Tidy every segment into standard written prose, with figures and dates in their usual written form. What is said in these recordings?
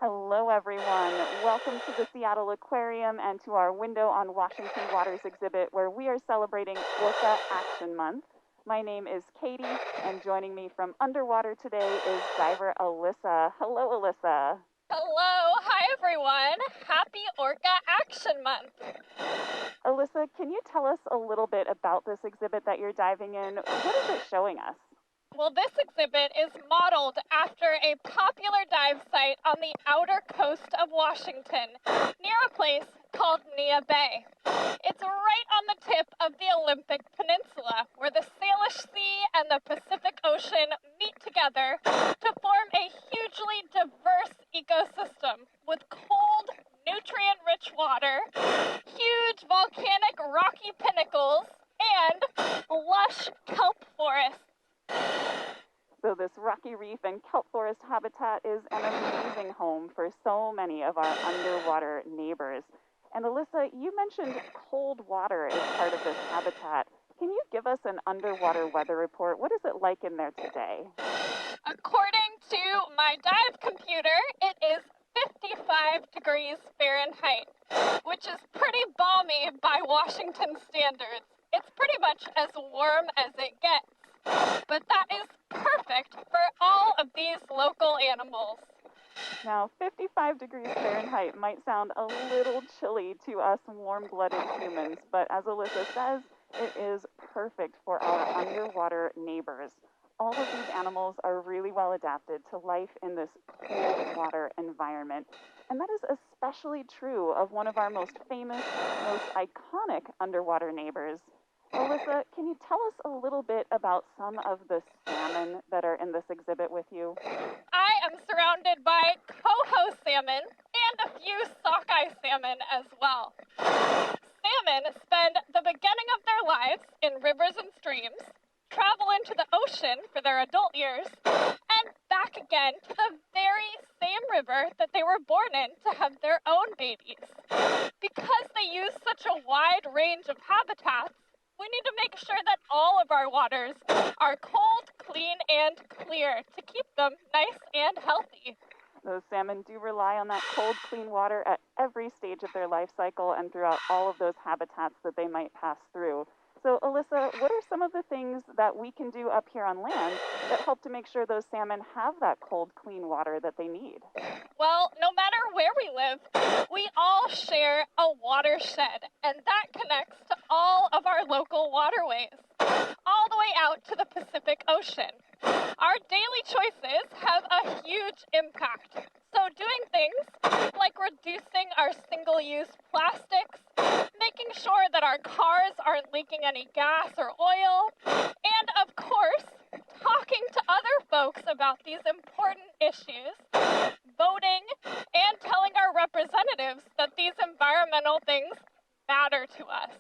Hello, everyone. Welcome to the Seattle Aquarium and to our Window on Washington Waters exhibit where we are celebrating Orca Action Month. My name is Katie, and joining me from underwater today is diver Alyssa. Hello, Alyssa. Hello, hi everyone. Happy Orca Action Month. Alyssa, can you tell us a little bit about this exhibit that you're diving in? What is it showing us? Well, this exhibit is modeled after a popular dive site on the outer coast of Washington, near a place called Neah Bay. It's right on the tip of the Olympic Peninsula, where the Salish Sea and the Pacific Ocean meet together to form a hugely diverse ecosystem with cold, nutrient-rich water, huge volcanic rocky pinnacles, and lush kelp forests. So this rocky reef and kelp forest habitat is an amazing home for so many of our underwater neighbors. And Alyssa, you mentioned cold water is part of this habitat. Can you give us an underwater weather report? What is it like in there today? According to my dive computer, it is 55 degrees Fahrenheit, which is pretty balmy by Washington standards. It's pretty much as warm as it gets. But that is perfect for all of these local animals. Now, 55 degrees Fahrenheit might sound a little chilly to us warm-blooded humans, but as Alyssa says, it is perfect for our underwater neighbors. All of these animals are really well adapted to life in this cold water environment. And that is especially true of one of our most famous, most iconic underwater neighbors. Alyssa, can you tell us a little bit about some of the salmon that are in this exhibit with you? I am surrounded by coho salmon and a few sockeye salmon as well. Salmon spend the beginning of their lives in rivers and streams, travel into the ocean for their adult years, and back again to the very same river that they were born in to have their own babies. Because they use such a wide range of habitats, we need to make sure that all of our waters are cold, clean, and clear to keep them nice and healthy. Those salmon do rely on that cold, clean water at every stage of their life cycle and throughout all of those habitats that they might pass through. So, Alyssa, what are some of the things that we can do up here on land that help to make sure those salmon have that cold, clean water that they need? Well, no matter where we live, we all share a watershed, and that connects to all of our local waterways, all the way out to the Pacific Ocean. Our daily choices have a huge impact. So doing things like reducing our single-use plastics, making sure that our cars aren't leaking any gas or oil, and of course, talking to other folks about these important issues, voting, and telling our representatives that these environmental things matter to us.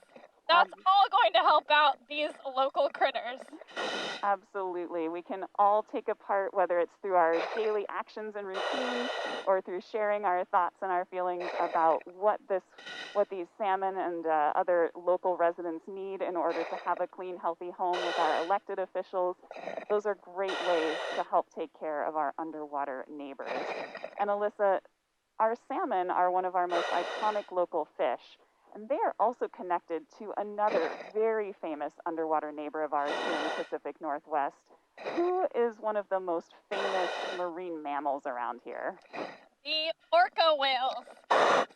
That's all going to help out these local critters. Absolutely. We can all take a part, whether it's through our daily actions and routines or through sharing our thoughts and our feelings about what these salmon and other local residents need in order to have a clean, healthy home with our elected officials. Those are great ways to help take care of our underwater neighbors. And Alyssa, our salmon are one of our most iconic local fish. And they are also connected to another very famous underwater neighbor of ours here in the Pacific Northwest, who is one of the most famous marine mammals around here. The orca whales,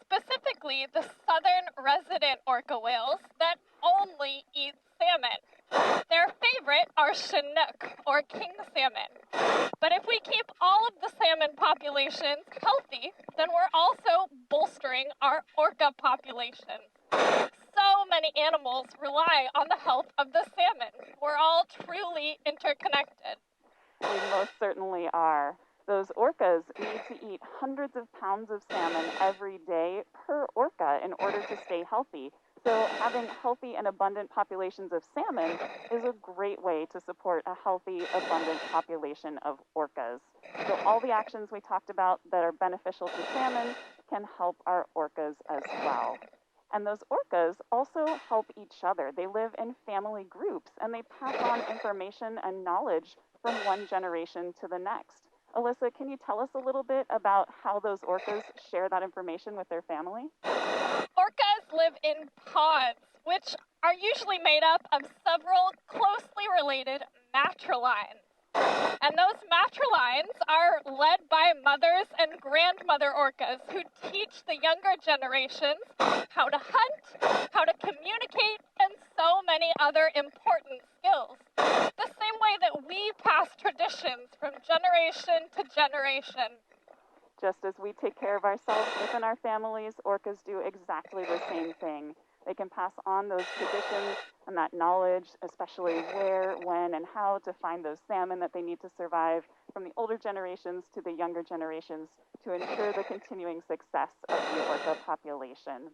specifically the southern resident orca whales that only eat salmon. Their favorite are Chinook, or king salmon. But if we keep all of the salmon populations healthy, then we're also bolstering our orca populations. So many animals rely on the health of the salmon. We're all truly interconnected. We most certainly are. Those orcas need to eat hundreds of pounds of salmon every day per orca in order to stay healthy. So having healthy and abundant populations of salmon is a great way to support a healthy, abundant population of orcas. So all the actions we talked about that are beneficial to salmon can help our orcas as well. And those orcas also help each other. They live in family groups and they pass on information and knowledge from one generation to the next. Alyssa, can you tell us a little bit about how those orcas share that information with their family? Orcas live in pods, which are usually made up of several closely related matrilines. And those matrilines are led by mothers and grandmother orcas who teach the younger generations how to hunt, how to communicate, and so many other important skills. The same way that we pass traditions from generation to generation. Just as we take care of ourselves within our families, orcas do exactly the same thing. They can pass on those traditions and that knowledge, especially where, when, and how to find those salmon that they need to survive from the older generations to the younger generations to ensure the continuing success of the orca population.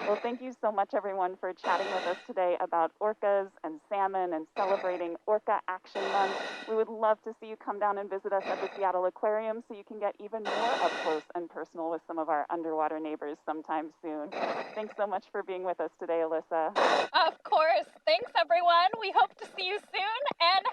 Well, thank you so much, everyone, for chatting with us today about orcas and salmon and celebrating Orca Action Month. We would love to see you come down and visit us at the Seattle Aquarium so you can get even more up close and personal with some of our underwater neighbors sometime soon. Thanks so much for being with us today, Alyssa. Of course. Thanks, everyone. We hope to see you soon, and